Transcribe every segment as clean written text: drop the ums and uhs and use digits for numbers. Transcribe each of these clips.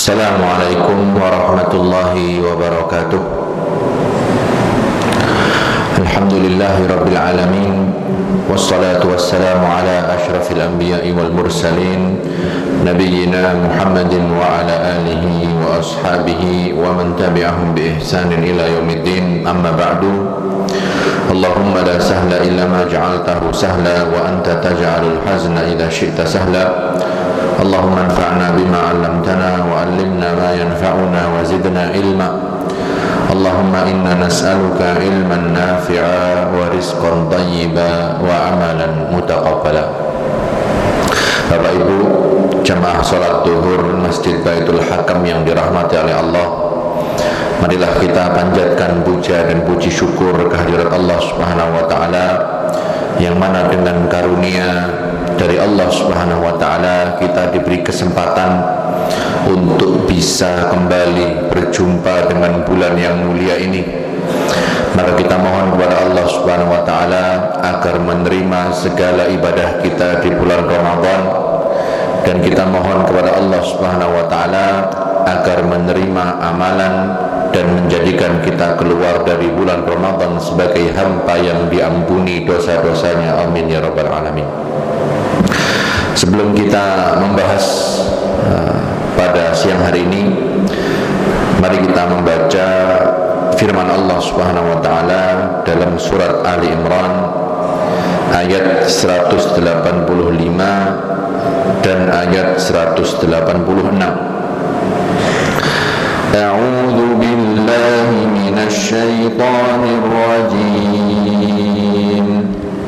Assalamualaikum warahmatullahi wabarakatuh. Alhamdulillahi rabbil alamin, wassalatu wassalamu ala ashrafil anbiya'i wal mursalin, nabiyyina Muhammadin wa ala alihi wa ashabihi wa man tabi'ahum bi ihsanin ila yaumiddin. Amma ba'du. Allahumma la sahla illa ma ja'altahu sahla wa anta taj'alul hazna idha syi'ta sahla. Allahumma anfa'na bima 'allamtana wa 'allimna ma yanfa'una wa zidna ilma. Allahumma inna nas'aluka ilman nafi'a wa rizqan thayyiba wa amalan mutaqabbala. Bapak Ibu jamaah salat zuhur Masjid Baitul Hakam yang dirahmati oleh Allah, marilah kita panjatkan puja dan puji syukur kehadirat Allah Subhanahu wa taala, yang mana dengan karunia dari Allah Subhanahu wa taala kita diberi kesempatan untuk bisa kembali berjumpa dengan bulan yang mulia ini. Maka kita mohon kepada Allah Subhanahu wa taala agar menerima segala ibadah kita di bulan Ramadan, dan kita mohon kepada Allah Subhanahu wa taala agar menerima amalan dan menjadikan kita keluar dari bulan Ramadan sebagai hamba yang diampuni dosa-dosanya. Amin ya rabbal alamin. Sebelum kita membahas pada siang hari ini, mari kita membaca firman Allah Subhanahu wa taala dalam surat Ali Imran ayat 185 dan ayat 186. A'udzu billahi minasy syaithanir rajim.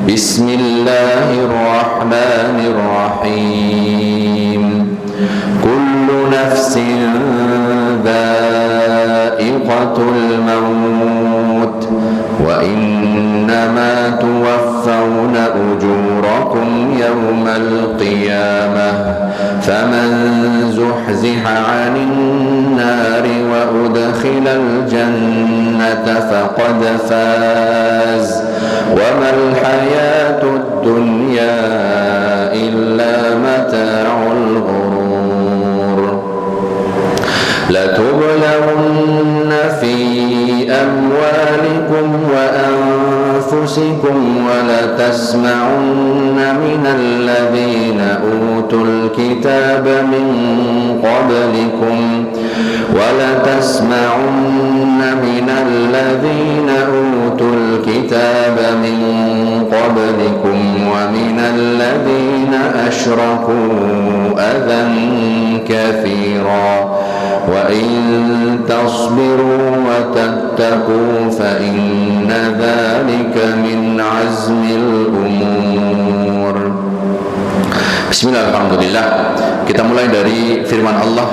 Bismillahirrahmanirrahim. Kullu nafsin dha'iqatul maut wa innama tuwaffawna ujurakum yawmal qiyamah faman zuhziha 'anil nari wa udkhilal jannata faqad faz wa mal hayatud dunya illa mata'ul ghurur. La tublawunna fi amwalikum wa anfusikum wa la tasma'unna minal ladhina utul kitaba min qablikum wa la tasma'unna minal ladhina utul kitaba min qablikum wa minal ladhina ashraku adhan kathira wa in tasbiru wa tattaqu fa inna dhalika min azmil umur. Bismillahirrahmanirrahim. Kita mulai dari firman Allah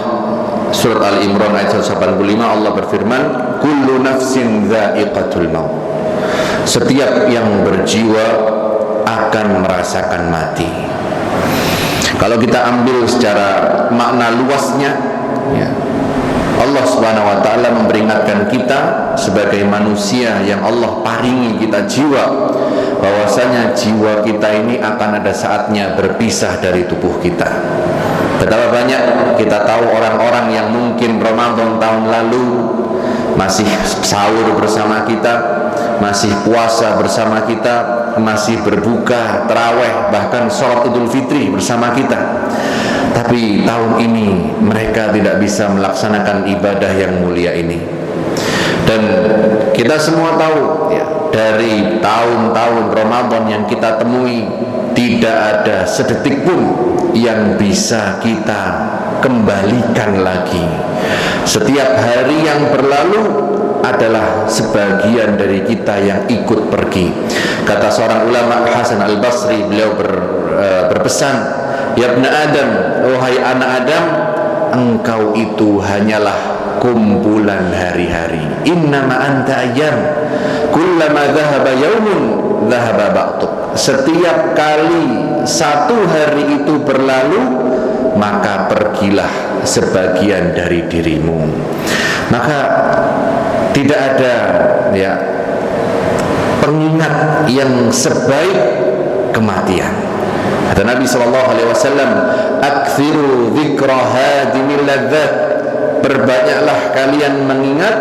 surat Ali Imran ayat 185. Allah berfirman, kullu nafsin dha'iqatul maut. Setiap yang berjiwa akan merasakan mati. Kalau kita ambil secara makna luasnya, ya, Allah Subhanahu wa taala memperingatkan kita sebagai manusia yang Allah paringi kita jiwa, bahwasanya jiwa kita ini akan ada saatnya berpisah dari tubuh kita. Betapa banyak kita tahu orang-orang yang mungkin Ramadan tahun lalu masih sahur bersama kita, masih puasa bersama kita, masih berbuka, tarawih, bahkan sholat Idul Fitri bersama kita. Tapi tahun ini mereka tidak bisa melaksanakan ibadah yang mulia ini. Dan kita semua tahu, ya, dari tahun-tahun Ramadan yang kita temui, tidak ada sedetik pun yang bisa kita kembalikan lagi. Setiap hari yang berlalu adalah sebagian dari kita yang ikut pergi. Kata seorang ulama, Hasan Al-Basri, beliau berpesan, ya ibn Adam, wahai anak Adam, engkau itu hanyalah kumpulan hari-hari. Innama anta ayyam, kullama dhahaba yaumun dhahaba ba'tuk. Setiap kali satu hari itu berlalu, maka pergilah sebagian dari dirimu. Maka tidak ada, ya, pengingat yang sebaik kematian. Kata Nabi SAW, "Aktsiru dzikra hadimil ladzat perbanyaklah kalian mengingat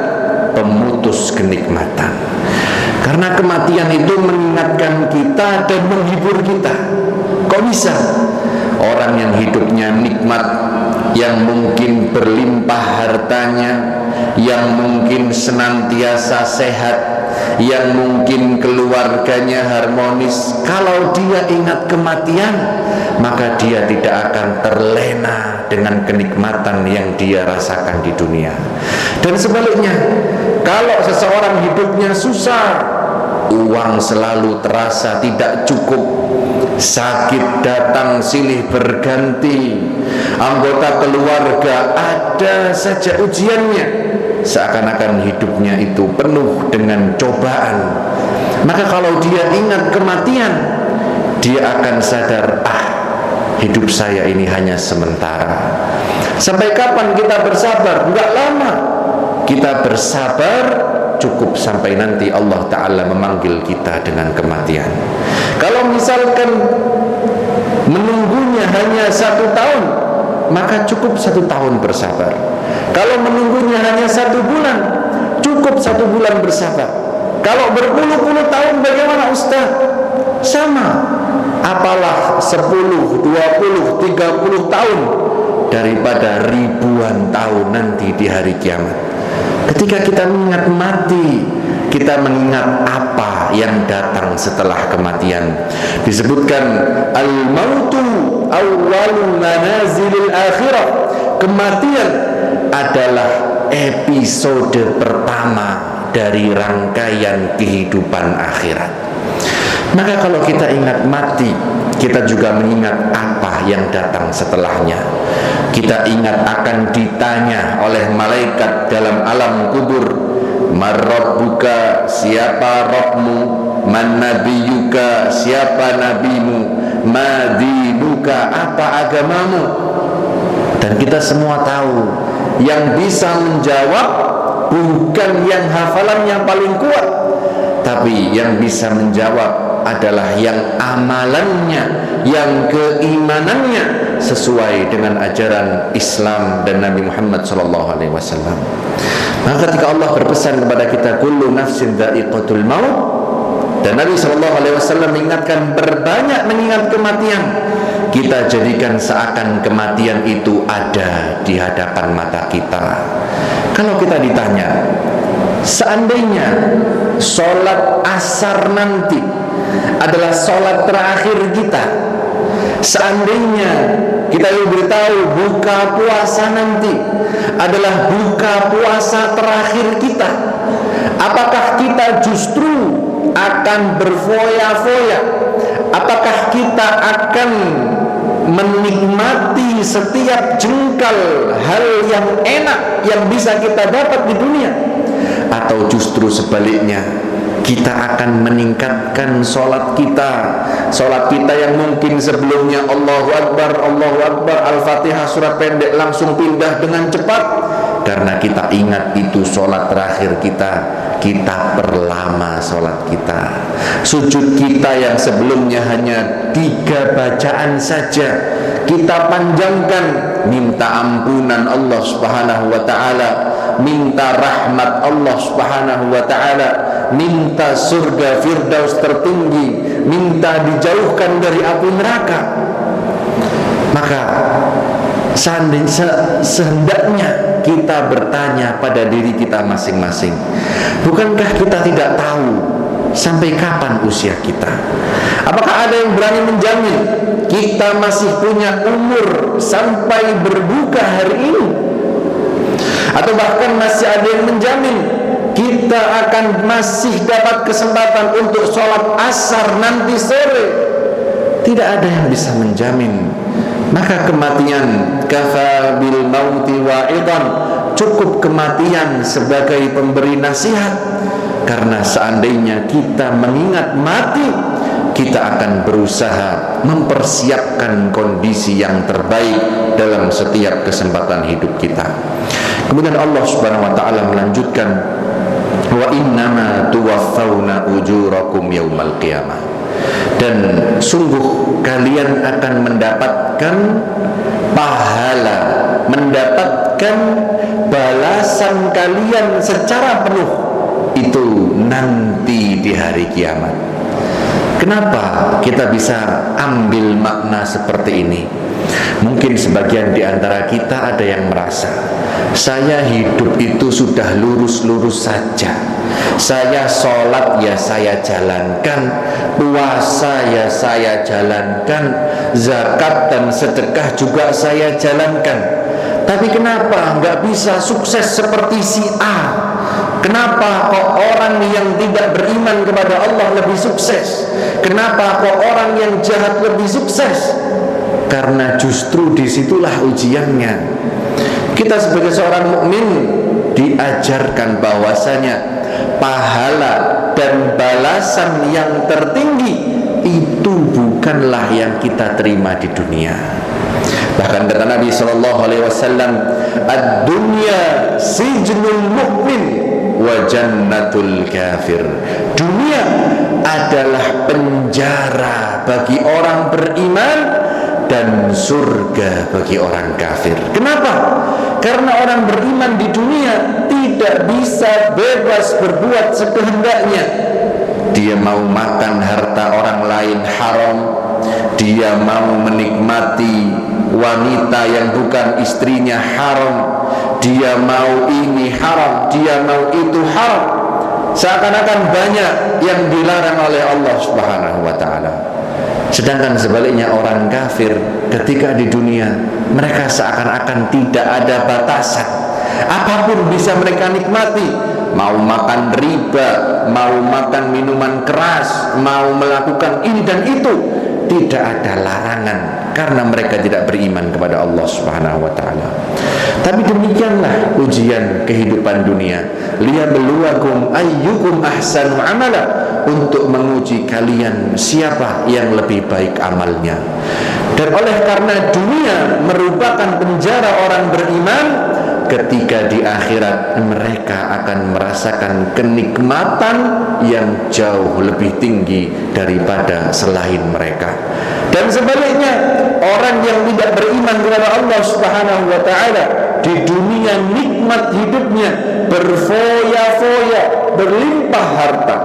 pemutus kenikmatan. Karena kematian itu mengingatkan kita dan menghibur kita. Kok bisa? Orang yang hidupnya nikmat, yang mungkin berlimpah hartanya, yang mungkin senantiasa sehat, yang mungkin keluarganya harmonis, kalau dia ingat kematian, maka dia tidak akan terlena dengan kenikmatan yang dia rasakan di dunia. Dan sebaliknya, kalau seseorang hidupnya susah, uang selalu terasa tidak cukup, sakit datang silih berganti, anggota keluarga ada saja ujiannya, seakan-akan hidupnya itu penuh dengan cobaan, maka kalau dia ingat kematian, dia akan sadar, hidup saya ini hanya sementara. Sampai kapan kita bersabar? Enggak lama. Kita bersabar cukup sampai nanti Allah Ta'ala memanggil kita dengan kematian. Kalau misalkan menunggunya hanya 1 tahun, maka cukup 1 tahun bersabar. Kalau menunggunya hanya 1 bulan, cukup 1 bulan bersabar. Kalau berpuluh-puluh tahun, bagaimana Ustaz? Sama. Apalah 10, 20, 30 tahun daripada ribuan tahun nanti di hari kiamat. Ketika kita mengingat mati, kita mengingat apa yang datang setelah kematian. Disebutkan al-mautu awwalu manazilil akhirah. Kematian adalah episode pertama dari rangkaian kehidupan akhirat. Maka kalau kita ingat mati, kita juga mengingat apa yang datang setelahnya. Kita ingat akan ditanya oleh malaikat dalam alam kubur, man rabbuka, siapa Rabbmu, man nabiyuka, siapa nabimu, ma dinuka, apa agamamu. Dan kita semua tahu, yang bisa menjawab bukan yang hafalannya paling kuat, tapi yang bisa menjawab adalah yang amalannya, yang keimanannya sesuai dengan ajaran Islam dan Nabi Muhammad SAW. Maka ketika Allah berpesan kepada kita, kullu nafsin dha'iqatul maut, dan Nabi SAW mengingatkan berbanyak mengingat kematian, kita jadikan seakan kematian itu ada di hadapan mata kita. Kalau kita ditanya, seandainya sholat asar nanti adalah sholat terakhir kita, seandainya kita diberitahu buka puasa nanti adalah buka puasa terakhir kita, apakah kita justru akan berfoya-foya? Apakah kita akan menikmati setiap jengkal hal yang enak yang bisa kita dapat di dunia? Atau justru sebaliknya, kita akan meningkatkan sholat kita yang mungkin sebelumnya Allahu Akbar, Al-Fatihah surat pendek langsung pindah dengan cepat, karena kita ingat itu sholat terakhir kita perlama sholat kita. Sujud kita yang sebelumnya hanya 3 bacaan saja, kita panjangkan, minta ampunan Allah Subhanahu wa ta'ala, minta rahmat Allah Subhanahu wa ta'ala, minta surga Firdaus tertinggi, minta dijauhkan dari api neraka. Maka sehendaknya kita bertanya pada diri kita masing-masing, bukankah kita tidak tahu sampai kapan usia kita? Apakah ada yang berani menjamin kita masih punya umur sampai berbuka hari ini? Atau bahkan masih ada yang menjamin kita akan masih dapat kesempatan untuk sholat asar nanti sore? Tidak ada yang bisa menjamin. Maka kematian, kafa bil mauti wa'idan, cukup kematian sebagai pemberi nasihat. Karena seandainya kita mengingat mati, kita akan berusaha mempersiapkan kondisi yang terbaik dalam setiap kesempatan hidup kita. Kemudian Allah Subhanahu wa ta'ala melanjutkan, wa innama tuwaffawna ujurakum yaumal qiyamah, dan sungguh kalian akan mendapatkan pahala, mendapatkan mendapatkan balasan kalian secara penuh itu nanti di hari kiamat. Kenapa kita bisa ambil makna seperti ini? Mungkin sebagian di antara kita ada yang merasa, saya hidup itu sudah lurus-lurus saja. Saya sholat ya saya jalankan, puasa ya saya jalankan, zakat dan sedekah juga saya jalankan. Tapi kenapa nggak bisa sukses seperti si A? Kenapa kok orang yang tidak beriman kepada Allah lebih sukses? Kenapa kok orang yang jahat lebih sukses? Karena justru disitulah ujiannya. Kita sebagai seorang mukmin diajarkan bahwasanya pahala dan balasan yang tertinggi itu bukanlah yang kita terima di dunia. Bahkan kata Nabi SAW, ad-dunya sijnul mu'min wa jannatul kafir. Dunia adalah penjara bagi orang beriman dan surga bagi orang kafir. Kenapa? Karena orang beriman di dunia tidak bisa bebas berbuat sekehendaknya. Dia mau makan harta orang lain haram, dia mau menikmati wanita yang bukan istrinya haram, dia mau ini haram, dia mau itu haram. Seakan-akan banyak yang dilarang oleh Allah Subhanahu wa ta'ala. Sedangkan sebaliknya orang kafir ketika di dunia, mereka seakan-akan tidak ada batasan. Apapun bisa mereka nikmati. Mau makan riba, mau makan minuman keras, mau melakukan ini dan itu, tidak ada larangan karena mereka tidak beriman kepada Allah Subhanahu wa ta'ala. Tapi demikianlah ujian kehidupan dunia, liyabluwakum ayyukum ahsanu amala, untuk menguji kalian siapa yang lebih baik amalnya. Dan oleh karena dunia merupakan penjara orang beriman, ketika di akhirat mereka akan merasakan kenikmatan yang jauh lebih tinggi daripada selain mereka. Dan sebaliknya, orang yang tidak beriman kepada Allah Subhanahu wa ta'ala, di dunia nikmat hidupnya berfoya-foya, berlimpah harta,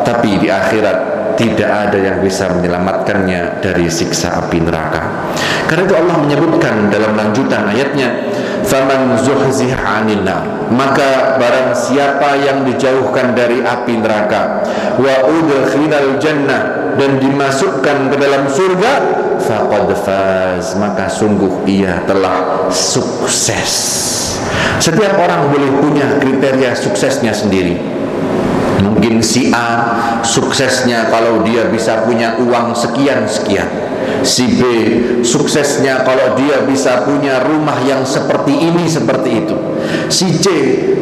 tapi di akhirat tidak ada yang bisa menyelamatkannya dari siksa api neraka. Karena itu Allah menyebutkan dalam lanjutan ayatnya, faman zuhziha 'anil nar, maka barang siapa yang dijauhkan dari api neraka, wa udkhilal jannah, dan dimasukkan ke dalam surga, faqad faz, maka sungguh ia telah sukses. Setiap orang boleh punya kriteria suksesnya sendiri. Mungkin si A suksesnya kalau dia bisa punya uang sekian-sekian, si B suksesnya kalau dia bisa punya rumah yang seperti ini, seperti itu, si C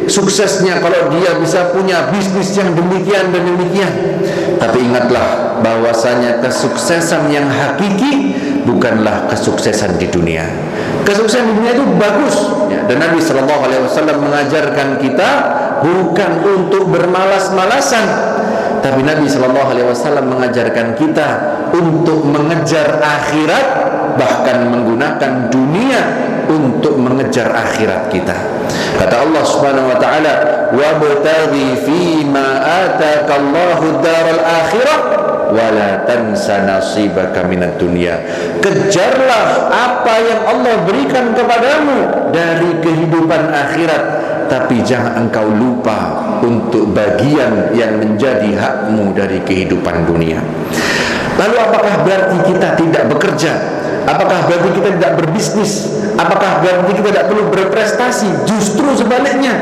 suksesnya kalau dia bisa punya bisnis yang demikian dan demikian. Tapi ingatlah bahwasanya kesuksesan yang hakiki bukanlah kesuksesan di dunia. Kesuksesan di dunia itu bagus ya, dan Nabi SAW mengajarkan kita bukan untuk bermalas-malasan, tapi Nabi SAW mengajarkan kita untuk mengejar akhirat, bahkan menggunakan dunia untuk mengejar akhirat kita. Kata Allah Subhanahu wa ta'ala, wabtaghi fima atakallahu daral akhirah wala tansa nasibaka minad dunya. Kejarlah apa yang Allah berikan kepadamu dari kehidupan akhirat, tapi jangan engkau lupa untuk bagian yang menjadi hakmu dari kehidupan dunia. Lalu apakah berarti kita tidak bekerja? Apakah berarti kita tidak berbisnis? Apakah berarti kita tidak perlu berprestasi? Justru sebaliknya.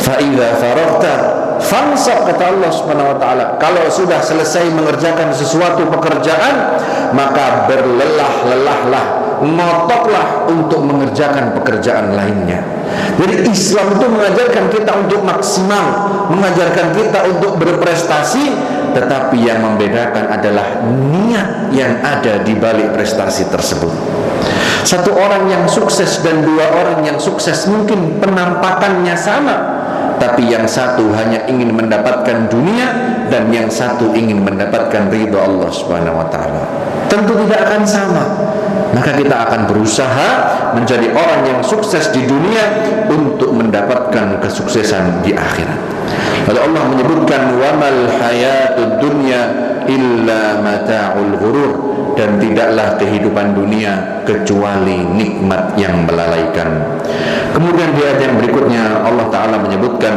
Fa idza faraghta fansab, kata Allah Subhanahu wa ta'ala, kalau sudah selesai mengerjakan sesuatu pekerjaan, maka berlelah-lelahlah, ngototlah untuk mengerjakan pekerjaan lainnya. Jadi Islam itu mengajarkan kita untuk maksimal, mengajarkan kita untuk berprestasi, tetapi yang membedakan adalah niat yang ada di balik prestasi tersebut. Satu orang yang sukses dan dua orang yang sukses mungkin penampakannya sama, tapi yang satu hanya ingin mendapatkan dunia dan yang satu ingin mendapatkan ridha Allah Subhanahu wa ta'ala. Tentu tidak akan sama. maka kita akan berusaha menjadi orang yang sukses di dunia untuk mendapatkan kesuksesan di akhirat. Lalu Allah menyebutkan wamal hayatud dunya illa mata'ul ghurur, dan tidaklah kehidupan dunia kecuali nikmat yang melalaikan. Kemudian di ayat yang berikutnya Allah Ta'ala menyebutkan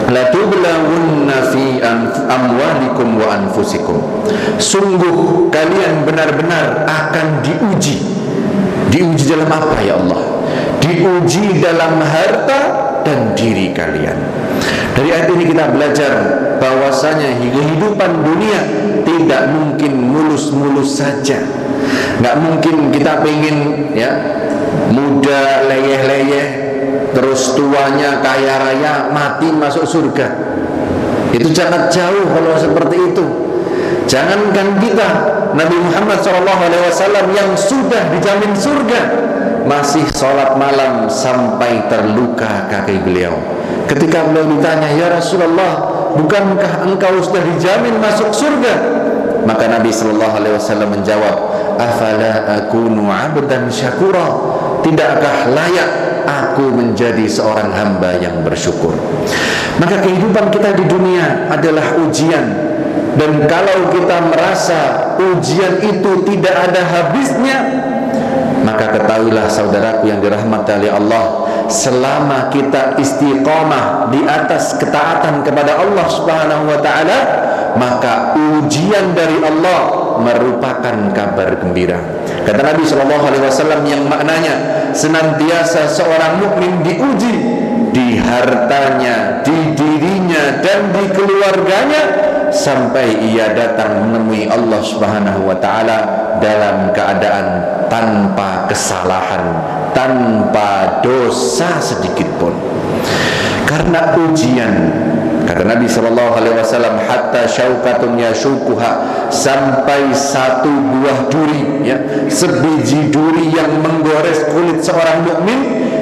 la tublawunna fi amwalikum wa anfusikum, sungguh kalian benar-benar akan diuji. Diuji dalam apa ya Allah? Diuji dalam harta dan diri kalian. Dari ayat ini kita belajar bahwasanya kehidupan dunia tidak mungkin mulus-mulus saja. Nggak mungkin kita pengen ya muda leyeh-leyeh, terus tuanya kaya raya, mati masuk surga. Itu sangat jauh kalau seperti itu. Jangankan kita, Nabi Muhammad SAW yang sudah dijamin surga masih sholat malam sampai terluka kaki beliau. Ketika beliau ditanya, ya Rasulullah, bukankah engkau sudah dijamin masuk surga? Maka Nabi SAW menjawab, afala akunu abdan syakura, tidakkah layak aku menjadi seorang hamba yang bersyukur? Maka kehidupan kita di dunia adalah ujian, dan kalau kita merasa ujian itu tidak ada habisnya, maka ketahuilah saudaraku yang dirahmati oleh Allah, selama kita istiqamah di atas ketaatan kepada Allah Subhanahu wa taala, maka ujian dari Allah merupakan kabar gembira. Kata Nabi SAW yang maknanya senantiasa seorang mukmin diuji di hartanya, di dirinya, dan di keluarganya, sampai ia datang menemui Allah Subhanahu wa taala dalam keadaan tanpa kesalahan, tanpa dosa sedikit pun. Karena ujian, kata Nabi SAW, hatta syaukatun yashukuha, sampai satu buah duri, ya, sebiji duri yang menggores kulit seorang mukmin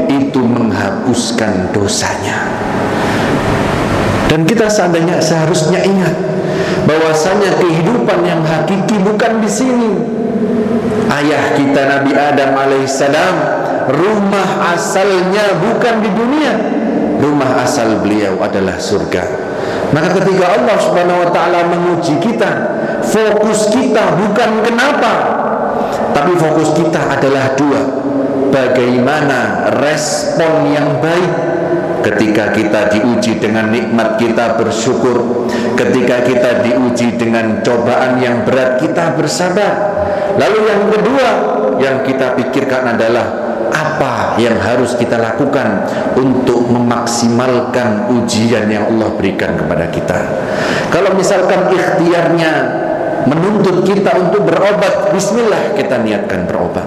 itu menghapuskan dosanya. Dan kita seharusnya ingat bahwasanya kehidupan yang hakiki bukan di sini. Ayah kita Nabi Adam alaihissalam, rumah asalnya bukan di dunia, rumah asal beliau adalah surga. Maka ketika Allah Subhanahu wa taala menguji kita, fokus kita bukan kenapa, tapi fokus kita adalah dua. Bagaimana respon yang baik ketika kita diuji dengan nikmat, kita bersyukur. Ketika kita diuji dengan cobaan yang berat, kita bersabar. Lalu yang kedua yang kita pikirkan adalah apa yang harus kita lakukan untuk memaksimalkan ujian yang Allah berikan kepada kita. Kalau misalkan ikhtiarnya menuntut kita untuk berobat, bismillah kita niatkan berobat.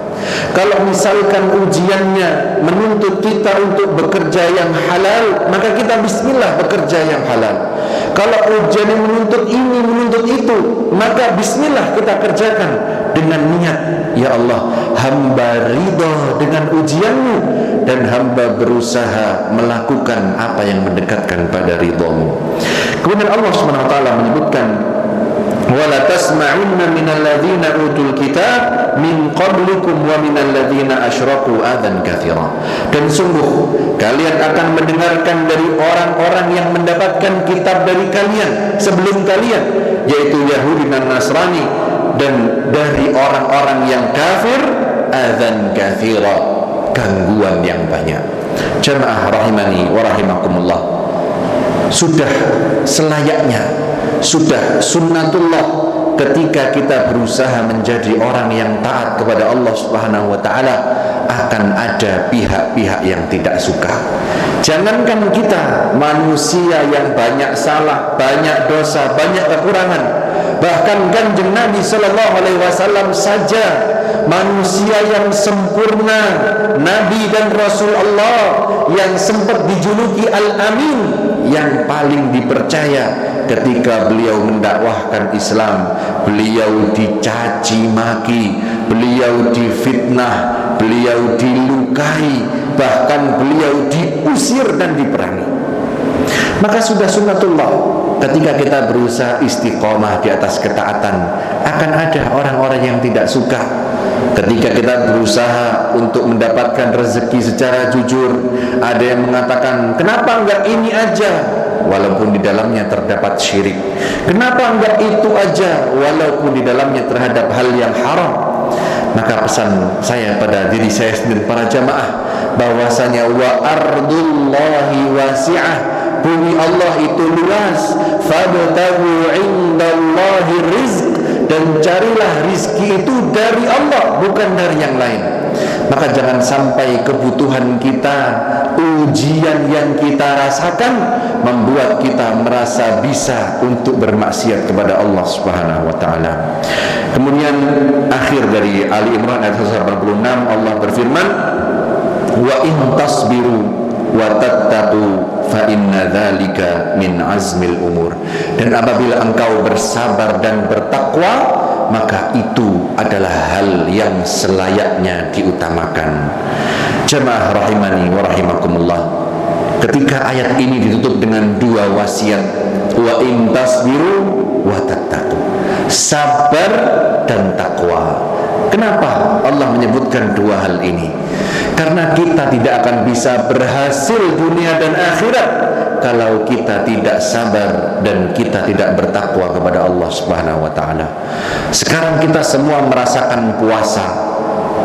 Kalau misalkan ujiannya menuntut kita untuk bekerja yang halal, maka kita bismillah bekerja yang halal. Kalau ujiannya menuntut ini, menuntut itu, maka bismillah kita kerjakan dengan niat, ya Allah, hamba ridha dengan ujianmu, dan hamba berusaha melakukan apa yang mendekatkan pada ridhamu. Kemudian Allah Subhanahu wa taala menyebutkan, wala tasma'unna minal ladzina utul kitab min qablikum wa minal ladzina asyraku adzan katsira. Dan sungguh kalian akan mendengarkan dari orang-orang yang mendapatkan kitab dari kalian sebelum kalian, yaitu Yahudi dan Nasrani, dan dari orang-orang yang kafir adzan katsira, gangguan yang banyak. Jamaah rahimani wa rahimakumullah, sudah selayaknya, sudah sunnatullah ketika kita berusaha menjadi orang yang taat kepada Allah Subhanahu wa taala, akan ada pihak-pihak yang tidak suka. Jangankan kita, manusia yang banyak salah, banyak dosa, banyak kekurangan, bahkan Kanjeng Nabi sallallahu alaihi wasallam saja, manusia yang sempurna, Nabi dan Rasul Allah yang sempat dijuluki Al-Amin, yang paling dipercaya, ketika beliau mendakwahkan Islam, beliau dicaci maki, beliau difitnah, beliau dilukai, bahkan beliau diusir dan diperangi. Maka sudah sunnatullah, ketika kita berusaha istiqomah di atas ketaatan, akan ada orang-orang yang tidak suka. Ketika kita berusaha untuk mendapatkan rezeki secara jujur, ada yang mengatakan, kenapa enggak ini aja, walaupun di dalamnya terdapat syirik. Kenapa enggak itu aja, walaupun di dalamnya terhadap hal yang haram. Maka pesan saya pada diri saya sendiri, para jamaah, bahwasanya wa ardullahi wasi'ah, bumi Allah itu luas, fabtaghu indallahi rizq, dan carilah rizki itu dari Allah, bukan dari yang lain. Maka jangan sampai kebutuhan kita, ujian yang kita rasakan membuat kita merasa bisa untuk bermaksiat kepada Allah Subhanahu wa taala. Kemudian akhir dari Ali Imran ayat 186, Allah berfirman, wa in tasbiru wa tattaqu fa inna dzalika min azmil umur. Dan apabila engkau bersabar dan bertakwa, maka itu adalah hal yang selayaknya diutamakan. Jemaah rahimani wa rahimakumullah, ketika ayat ini ditutup dengan dua wasiat, wa in tasbiru wa tattaqu, sabar dan takwa. Kenapa Allah menyebutkan dua hal ini? Karena kita tidak akan bisa berhasil dunia dan akhirat kalau kita tidak sabar dan kita tidak bertakwa kepada Allah Subhanahu wa taala. Sekarang kita semua merasakan puasa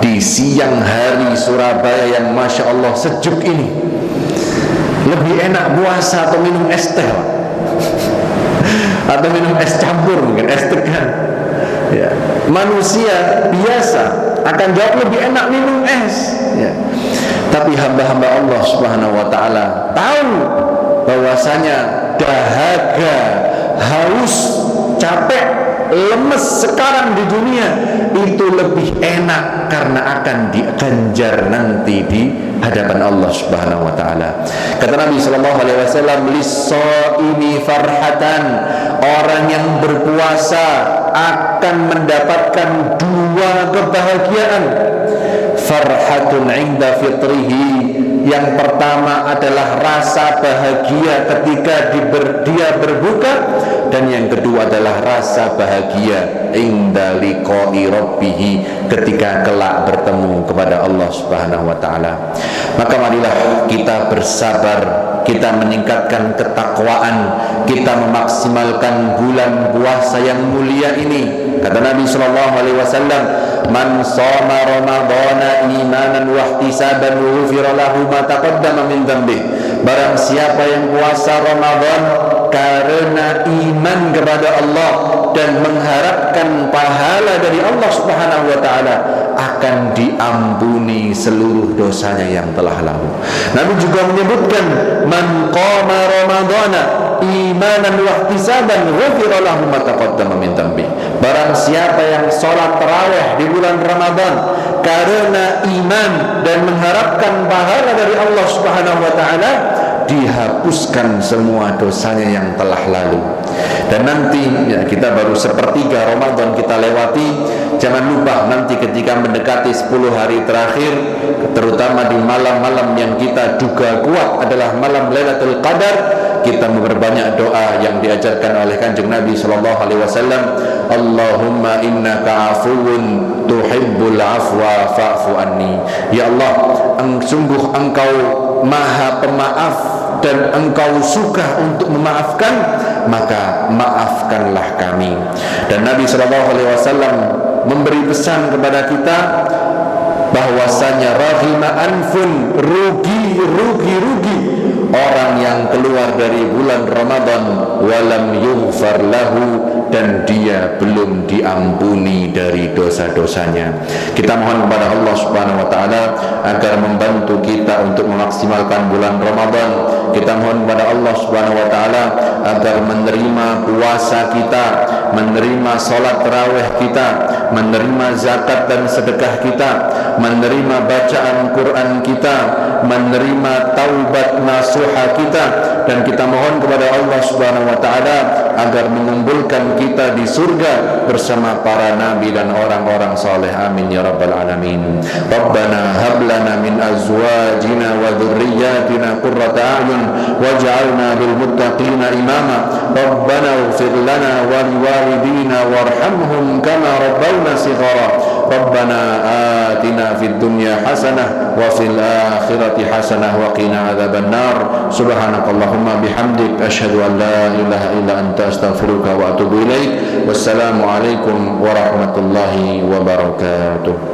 di siang hari Surabaya yang Masya Allah sejuk ini. Lebih enak puasa atau minum es teh, atau minum es campur, mungkin es tegan. Ya. Manusia biasa akan jawab lebih enak minum es, ya. Tapi hamba-hamba Allah Subhanahu wa taala tahu bahwasanya dahaga, haus, capek, lemes sekarang di dunia itu lebih enak karena akan diganjar nanti di hadapan Allah Subhanahu wa taala. Kata Nabi sallallahu alaihi wasallam, lis-shaimi farhatan, orang yang berpuasa akan mendapatkan dua kebahagiaan. Farhatun 'inda fitrihi, yang pertama adalah rasa bahagia ketika dia berbuka, dan yang kedua adalah rasa bahagia inda liqa'i rabbih, ketika kelak bertemu kepada Allah Subhanahu wa taala. Maka marilah kita bersabar, kita meningkatkan ketakwaan, kita memaksimalkan bulan puasa yang mulia ini. Kata Nabi sallallahu alaihi wasallam, man shoma ramadhana imanan wa ihtisaban ghufira lahu ma taqaddama min dhanbi. Barang siapa yang puasa Ramadan karena iman kepada Allah dan mengharapkan pahala dari Allah Subhanahu wa taala, akan diampuni seluruh dosanya yang telah lalu. Nabi juga menyebutkan, man qama ramadhana imanan wa ihtisaban ghufira lahu ma taqaddama min dhanbi. Barang siapa yang sholat tarawih di bulan Ramadan karena iman dan mengharapkan pahala dari Allah Subhanahu wa taala, dihapuskan semua dosanya yang telah lalu. Dan nanti ya, kita baru sepertiga Ramadan kita lewati. Jangan lupa nanti ketika mendekati 10 hari terakhir, terutama di malam-malam yang kita duga kuat adalah malam Lailatul Qadar, kita memperbanyak doa yang diajarkan oleh Kanjeng Nabi sallallahu alaihi wasallam. Allahumma innaka afuwun tuhibbul afwa fa'fu anni. Ya Allah, sungguh Engkau Maha Pemaaf dan Engkau suka untuk memaafkan, maka maafkanlah kami. Dan Nabi sallallahu alaihi wasallam memberi pesan kepada kita bahwasanya rahima anfun, rugi orang yang keluar dari bulan Ramadan walam yughfar lahu, dan dia belum diampuni dari dosa-dosanya. Kita mohon kepada Allah Subhanahu wa taala agar membantu kita untuk memaksimalkan bulan Ramadan. Kita mohon kepada Allah Subhanahu wa taala agar menerima puasa kita, menerima salat tarawih kita, menerima zakat dan sedekah kita, menerima bacaan Quran kita, menerima taubat nasuha kita, dan kita mohon kepada Allah Subhanahu wa taala agar mengumpulkan kita di surga bersama para nabi dan orang-orang saleh. Amin ya rabbal alamin. Rabbana hab lana min azwajina wa dhurriyyatina qurrata a'yun waj'alna lil muttaqina imama. Rabbana ighfir lana wa liwalidina warhamhum kama rabbawna shighara. Rabbana atina fid dunya hasanah wa fil akhirati hasanah wa qina adzabannar. Subhanakallahumma bihamdik asyhadu an la ilaha illa anta astaghfiruka wa atubu ilaik. Wassalamu alaikum warahmatullahi wabarakatuh.